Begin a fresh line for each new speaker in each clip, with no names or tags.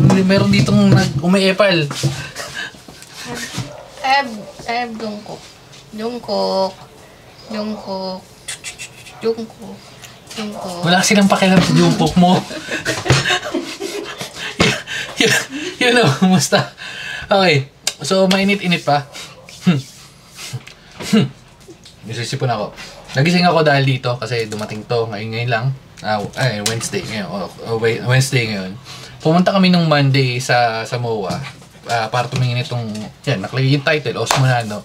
Meron ditong umiepal.
Jungkook. Jungkook. Jungkook. Jungkook. Jungkook.
Wala silang pakialam sa Jungkook mo. You know, musta? Okay. So, mainit-init pa. Isisipon ako. Nagising ako dahil dito kasi dumating to ngayon lang. Wednesday ngayon. Wednesday ngayon. Pumunta kami nung Monday sa MOA para tumingin itong, yan, nakalagay yung title, Osmo Nano.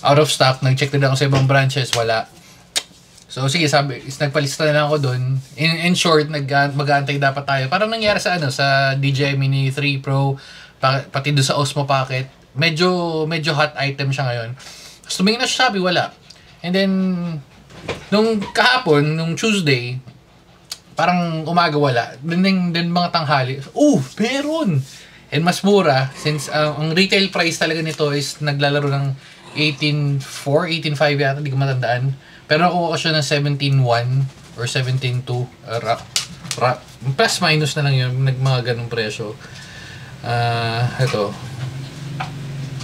Out of stock. Nag-check din ako sa ibang branches, wala. So, sige, nagpalista na lang ako doon. In short, mag-aantay dapat tayo. Parang nangyari sa sa DJI Mini 3 Pro, pati doon sa Osmo Pocket. Medyo hot item siya ngayon. So, tumingin na siya, sabi, wala. And then, nung kahapon, nung Tuesday, parang umaga wala. Then mga tanghali, meron! And mas mura, since ang retail price talaga nito is naglalaro ng 18.4, 18.5 yata, hindi ko matandaan. Pero nakuha ko siya ng 17.1 or 17.2. Plus minus na lang yun, mga ganung presyo. Ito.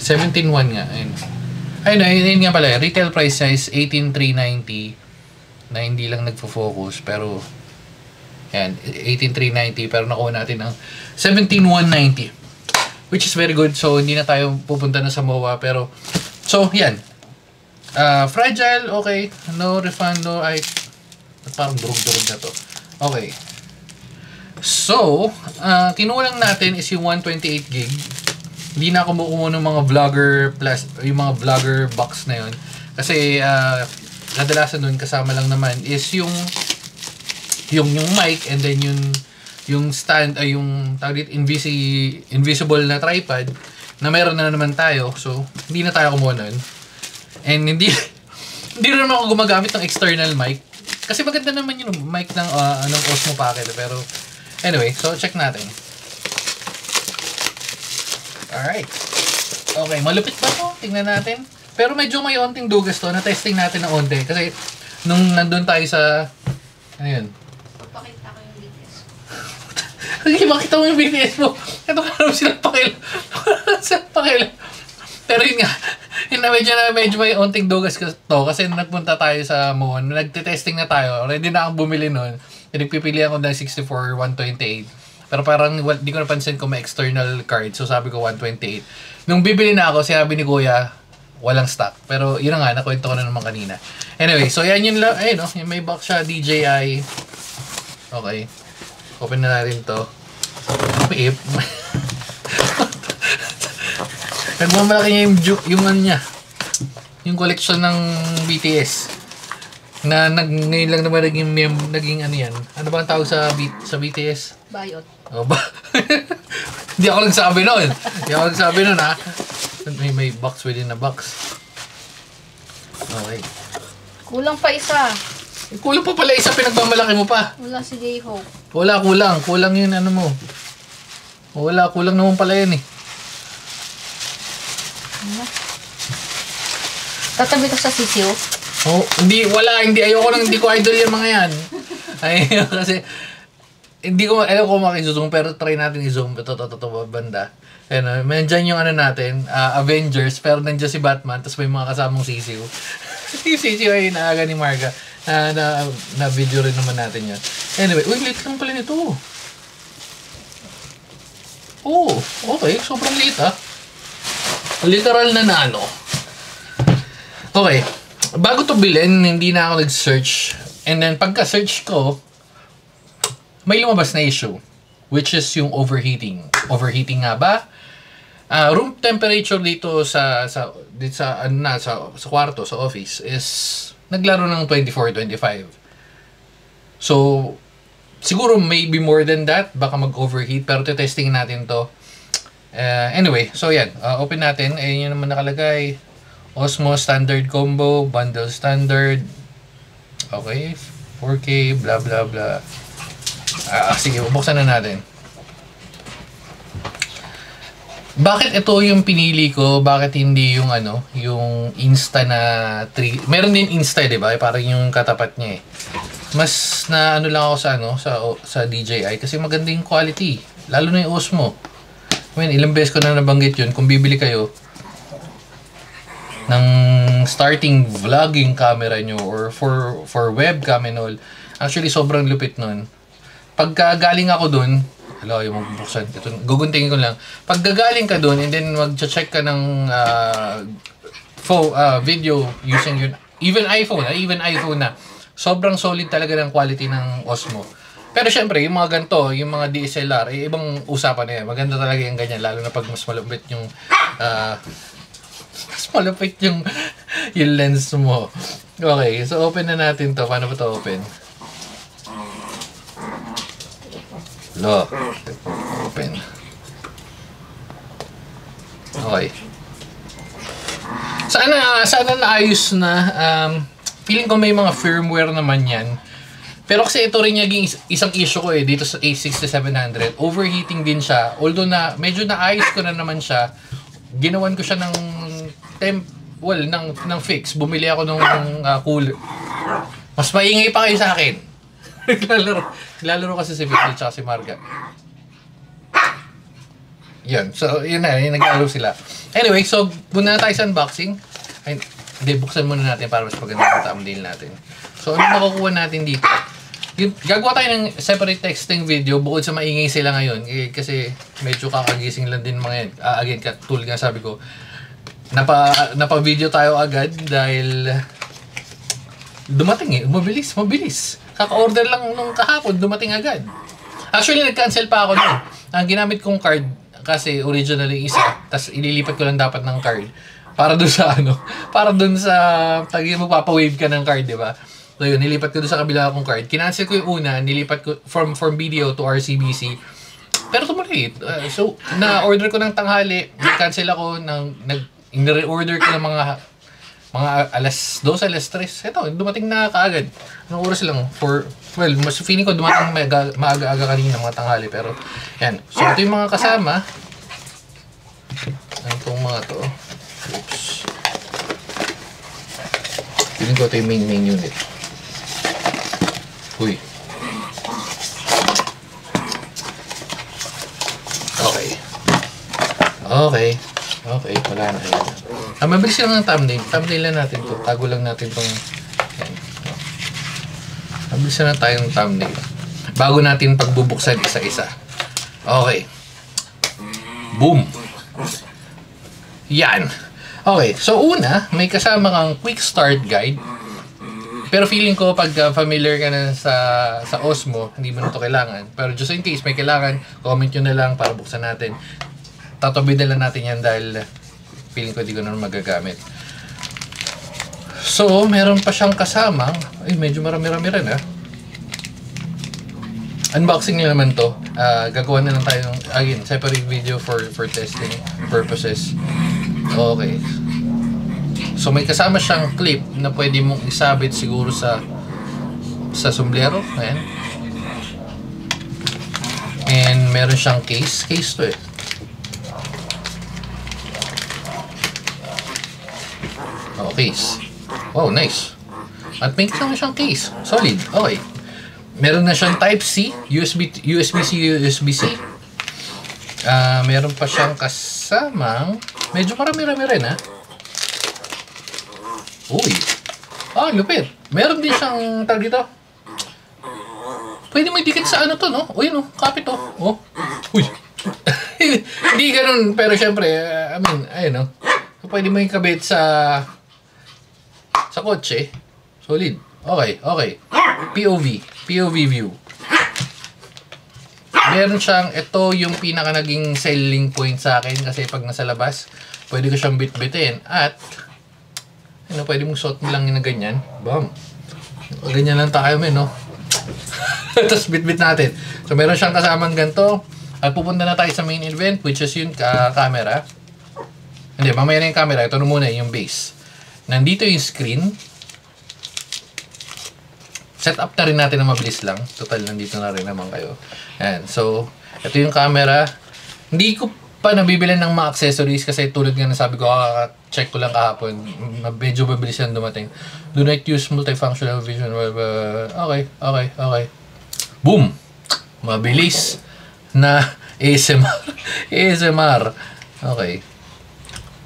17.1 nga, ayun nga pala, retail price niya is 18,390 na hindi lang nagfo-focus, pero yan, 18,390, pero nakuha natin ng 17,190, which is very good. So hindi na tayo pupunta na sa MOA, pero so yan, fragile, okay, no refund, no, parang durog-durog na to. Okay, so kinuha lang natin is yung 128 gig. Hindi na ako kumuha ng mga vlogger plus yung mga vlogger box na yun. Kasi kadalasan doon kasama lang naman is yung mic, and then yung stand ay yung tawag dito, invisible na tripod na meron na naman tayo. So hindi na tayo kumuha nun. And hindi na naman ako gumagamit ng external mic. Kasi maganda naman yung mic ng Osmo Pocket, pero anyway, so check natin. Alright. Okay, malupit pa to. Tingnan natin. Pero medyo may onting dugas to. Na-testing natin ng onte. Kasi nung nandun tayo sa... Ano yun?
Papakita ko yung BTS.
Hindi, makita mo yung BTS mo. Ito ka naman silang pakil. Pero yun nga. Medyo may onting dugas to. Kasi nagpunta tayo sa MOA. Nagte-testing na tayo. Already na akong bumili nun. Pinagpipilihan ko ng 64, 128. Pero parang di ko napansin kung may external card. So sabi ko 128. Nung bibili na ako, sinabi ni Kuya, walang stock. Pero yun na nga, nakwento ko na naman kanina. Anyway, so yan yun lang. Ayun, yung may box siya, DJI. Okay. Open na natin to. May nagmamalaki niya yung ano niya. Yung collection ng BTS. Na ngayon lang naman naging ano yan. Ano ba ang tawag sa BTS?
Bayot.
Oh, Hindi ako nagsabi nun. Ha. May box within a box. Okay.
Kulang pa isa.
Kulang pa pala isa, pinagmamalaki mo pa.
Wala si J-Hope.
Kulang. Kulang yun ano mo. Kulang naman pala yun eh.
Tatabi ko sa sisiyo.
Hindi ko idol yung mga yan. Kasi hindi ko alam kung maki-zoom, pero try natin i-zoom. Ito, banda. Ayun, nandiyan yung ano natin, Avengers, pero nandiyan si Batman, tapos may mga kasamang sisiw. Yung sisiw ay inaaga ni Marga. Na video rin naman natin yun. Anyway, late lang pala nito. Okay, sobrang late literal na nano. Okay, bago to bilhin, hindi na ako nag-search. And then, pagka-search ko, may lumabas na issue, which is yung overheating. Overheating nga ba? Room temperature dito sa kwarto, sa office, is naglaro ng 24, 25. So, siguro maybe more than that, baka mag-overheat, pero testing natin to. Anyway, so yan, open natin. Ayun yung naman nakalagay. Osmo Standard Combo, Bundle Standard. Okay, 4K, blah blah blah. Sige, bubuksan na natin. Bakit ito yung pinili ko? Bakit hindi yung yung Insta na 3? Meron din Insta, 'di ba? Parang yung katapat niya eh. Mas na lang ako sa sa DJI kasi maganda yung quality. Lalo na yung Osmo. Ilang beses ko na nabanggit yun. Kung bibili kayo ng starting vlogging camera nyo or for webcam and all, actually sobrang lupit nun. Pagka galing ako dun, yung magbuksan. Ito, guguntingin ko lang. Pag gagaling ka dun and then mag-check ka ng video using yun, even iPhone na, sobrang solid talaga ng quality ng Osmo. Pero syempre, yung mga ganito, yung mga DSLR, ibang usapan na yan. Maganda talaga yung ganyan, lalo na pag mas malupit yung yung lens mo. Okay, so open na natin to. Paano ba to open? Open. Okay. Sana naayos na. Feeling ko may mga firmware naman yan. Pero kasi ito rin naging isang issue ko dito sa A6700. Overheating din siya. Although medyo naayos ko na naman siya. Ginawan ko siya ng ng fix. Bumili ako ng cooler. Mas maingay pa kayo sa akin. Naglalaro kasi si Vicky at si Marga. Yan. So, yun na. Naglalaro sila. Anyway, so, muna tayo sa unboxing. Hindi, buksan muna natin para mas maganda yung thumbnail natin. So, ano makukuha natin dito? Gagawa tayo ng separate texting video bukod sa maingay sila ngayon. Kasi medyo kakagising lang din mga yan. Again, katulad nga sabi ko, napa-video tayo agad dahil dumating mabilis. Kaka-order lang nung kahapon, dumating agad. Actually, nag-cancel pa ako nun. Ang ginamit kong card, kasi originally isa, tas ililipat ko lang dapat ng card. Para dun sa magpapa-wave ka ng card, di ba? So yun, nilipat ko doon sa kabila akong card. Kinancel ko yung una, nilipat ko from video to RCBC. Pero tumulit. So, na-order ko ng tanghali, cancel ako, in-reorder ko ng mga alas 12, alas 3. Ito, dumating na kaagad. Anong oras lang? Mas feeling ko dumating maaga-aga kanina mga tanghali. Pero, yan. So, ito yung mga kasama. Itong mga to. Oops. Feeling ko ito yung main unit. Uy. Okay, wala na yan. Mabilis lang ng thumbnail. Thumbnail lang natin to. Tago lang natin tong yan. Mabilis na tayo ng thumbnail. Bago natin pagbubuksan isa-isa. Okay. Boom. Yan. Okay, so una, may kasama kang quick start guide. Pero feeling ko pag familiar ka na sa Osmo, hindi mo na ito kailangan. Pero just in case may kailangan, comment nyo na lang para buksan natin. Tatabi na lang natin yan dahil feeling ko hindi ko na magagamit. So, meron pa siyang kasamang, medyo marami-rami rin unboxing nyo naman to. Gagawa na lang tayo ng, again, separate video for testing purposes. Okay. So may kasama siyang clip na pwede mong isabit siguro sa sombrero. Ayan. And meron siyang case. Case to Oh, case. Wow, nice. At may kasama siyang case. Solid. Okay. Meron na siyang Type-C, USB-C, USB-C. Meron pa siyang kasamang, medyo marami-rami rin Uy. Lupit. Meron din siyang tag dito. Pwede mo idikit sa ano to, no? O yun, kapit to. Uy. Hindi ganun, pero syempre, ayun, pwede mo ikabit sa kotse. Solid. Okay. POV view. Meron siyang, ito yung pinaka naging selling point sa akin kasi pag nasa labas, pwede ko siyang bit-bitin at pwede mong suot lang na ganyan. Bam. Ganyan lang tayo, Tapos bit-bit natin. So, meron siyang kasamang ganito. At pupunta na tayo sa main event, which is yung camera. Hindi, mamaya na yung camera. Ito na muna yung base. Nandito yung screen. Set up na rin natin na mabilis lang. Total, nandito na rin naman kayo. Ayan. So, ito yung camera. Hindi ko pa nabibilan ng mga accessories kasi tulad nga na sabi ko, check ko lang kahapon. Medyo mabilis yan dumating. Do not use multifunctional vision. Okay. Boom! Mabilis na ASMR. ASMR. Okay.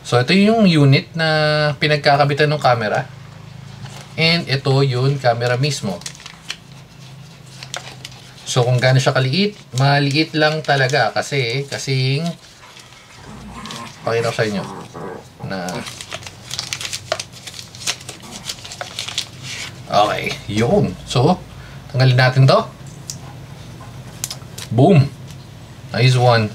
So, ito yung unit na pinagkakabitan ng camera. And ito yung camera mismo. So, kung gaano siya kaliit, maliit lang talaga. Kasing, pakita ko sa inyo na okay, yun. So, tanggalin natin to. Boom! Nice one.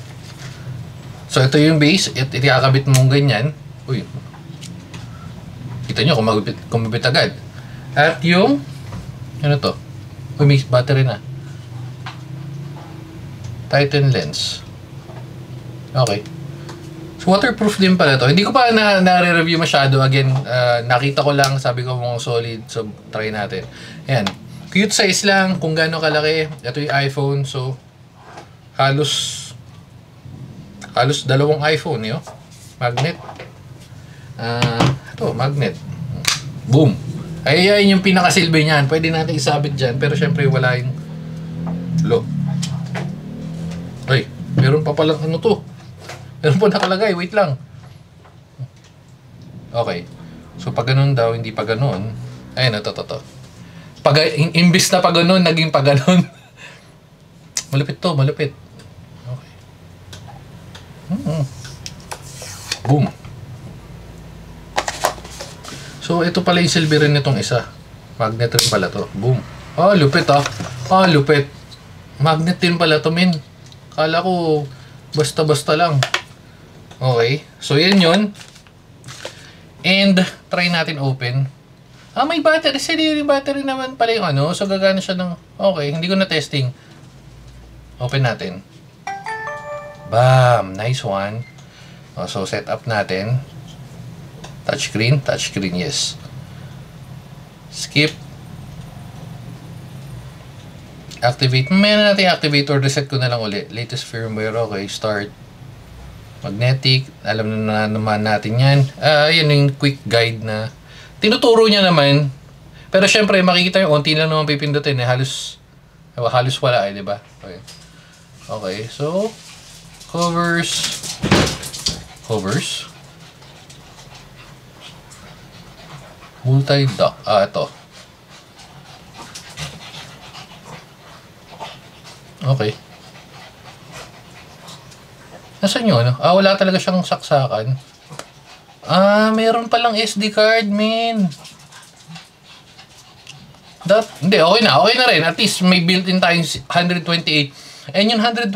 So, ito yung base. Itikakabit mong ganyan. Uy. Kita nyo, kumabit agad. At yung, ano to? Uy, may battery na. Titan lens. Okay. So, waterproof din pala to. Hindi ko pa na-review masyado. Again, nakita ko lang. Sabi ko mga solid. So, try natin. Ayan. Cute size lang. Kung gaano kalaki. Ito yung iPhone. So, halos dalawang iPhone. Yun. Magnet. Ito, magnet. Boom. Ay, yung pinakasilbi niyan. Pwede natin isabit dyan. Pero syempre, wala yung low. Ay, meron pa palang ano to. Meron pa nakalagay, wait lang. Okay. So, pag ganun daw, hindi pa ganun. Ayun, ito. Imbis na pag ganun, naging pag ganun. Malupit to, malupit. Okay. Boom. So, ito pala yung silbi rin nitong isa. Magnet rin pala to. Boom. Oh, lupit ah. Oh, lupit. Magnet din pala to, min. Kala ko, basta-basta lang. Okay. So, yan yun. And, try natin open. Ah, may battery. Yung battery naman pala yung ano. So, gagana siya ng... Okay, hindi ko na testing. Open natin. Bam! Nice one. Oh, so, set up natin. Touchscreen? Touchscreen, yes. Skip. Activate. Mamaya na natin activate or reset ko na lang ulit. Latest firmware. Okay, start. Magnetic. Alam na naman natin yan. Yan yung quick guide na tinuturo niya naman. Pero syempre, makikita yung unti lang naman pipindutin. Halos wala eh, diba? Okay. Okay, so covers. Multi-dock. Ito. Okay. Nasaan yun? Wala talaga siyang saksakan. Mayroon palang SD card, min. Hindi, okay na. Okay na rin. At least may built-in tayong 128. And yung 128,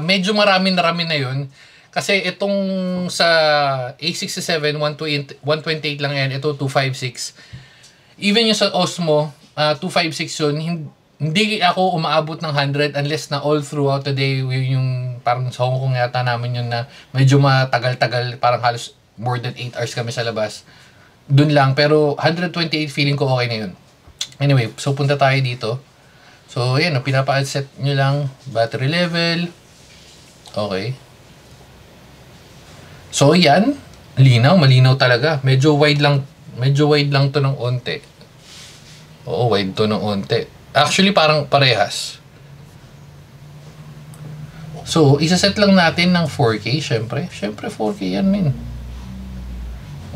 medyo marami na yun. Kasi itong sa A67, 128 lang yan. Ito, 256. Even yung sa Osmo, 256 yun. Hindi ako umaabot ng 100 unless na all throughout the day yung parang sa Hong Kong yata namin yun na medyo matagal-tagal, parang halos more than 8 hours kami sa labas. Dun lang, pero 128 feeling ko okay na yun. Anyway, so punta tayo dito. So, yan, pinapa-set nyo lang battery level. Okay. So, yan. Malinaw talaga. Medyo wide lang to ng onte. Oo, wide to ng onte. Actually, parang parehas. So, isa-set lang natin ng 4K, syempre. Syempre, 4K yan, min.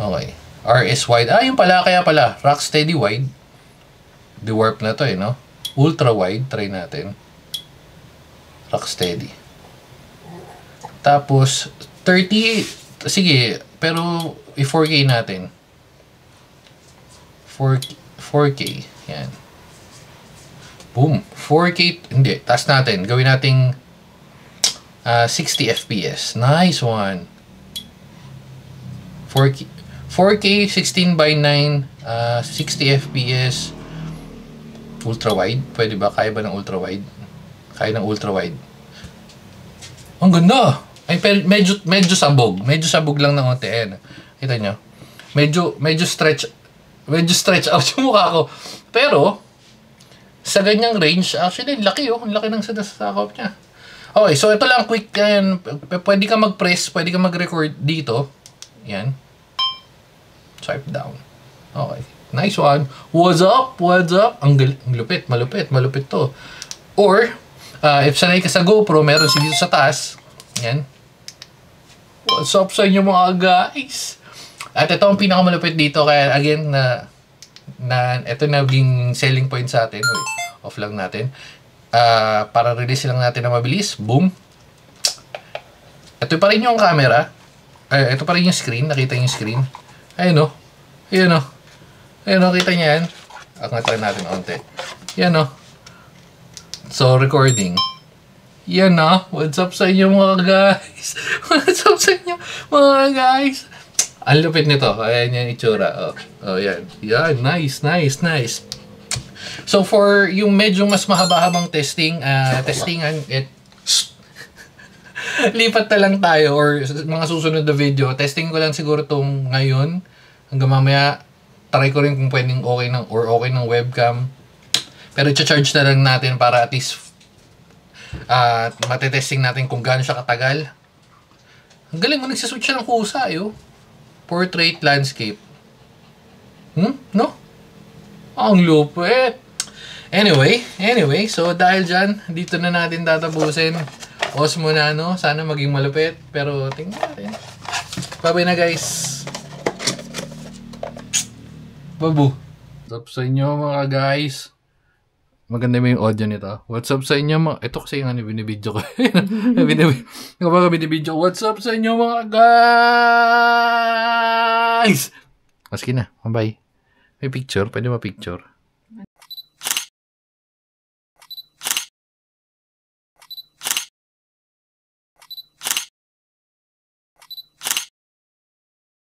Okay. RS wide. Yung pala, kaya pala. Rocksteady wide. De-warp na to no? Ultra wide. Try natin. Rocksteady. Tapos, 30. Sige, pero i-4K natin. 4K. Yan. Boom. 4K. Hindi. Taas natin. Gawin nating 60 FPS. Nice one. 4K 16 by 9 60 FPS ultra wide. Pwede ba? Kaya ba ng ultra wide? Kaya ng ultra wide. Ang ganda. Ay, medyo sabog. Medyo sabog lang ng onte. Kita nyo? Medyo stretch out yung mukha ko. Pero sa ganyang range, actually, laki ang laki ng sakop niya. Okay, so ito lang quick. Pwede ka mag-press, pwede ka mag-record dito. Yan. Swipe down. Okay. Nice one. What's up? Ang malupit to. Or, If sanay ka sa GoPro, meron si dito sa taas. Yan. What's up sa inyo mga guys? At ito ang pinakamalupit dito. Kaya again, ito naging selling point sa atin. Wait, off lang natin. Para release lang natin na mabilis. Boom. Ito pa rin yung camera. Ito pa rin yung screen. Nakita yung screen. Ayun o. Ayun o. Ayun o. Kita niya yan. Angat natin onte. Yan o. So, recording. Yan na. What's up sa inyo mga guys? What's up sa inyo mga guys? Ang lupit nito. Ayan yung itsura. Oh, yan. Yan. Nice, nice, nice. So, for yung medyo mas mahaba-habang testingan, lipat na lang tayo or mga susunod na video. Testing ko lang siguro itong ngayon. Hanggang mamaya, try ko rin kung pwedeng okay ng webcam. Pero i-charge na lang natin para at least matetesting natin kung gaano siya katagal. Ang galing mo, nagsiswitch siya ng kusa, portrait, landscape. No? Ang lupit. Anyway, so dahil dyan, dito na natin tatapusin. Osmo na, sana maging malupit. Pero tingnan natin. Bye-bye na guys. Babu. What's up sa inyo mga guys? Maganda mo yung audio nito. What's up sa inyo mga... Ito kasi yung binibidyo ko. Binibidyo. What's up sa inyo mga guys? Maski na. Bye. May picture. Pwede ma-picture.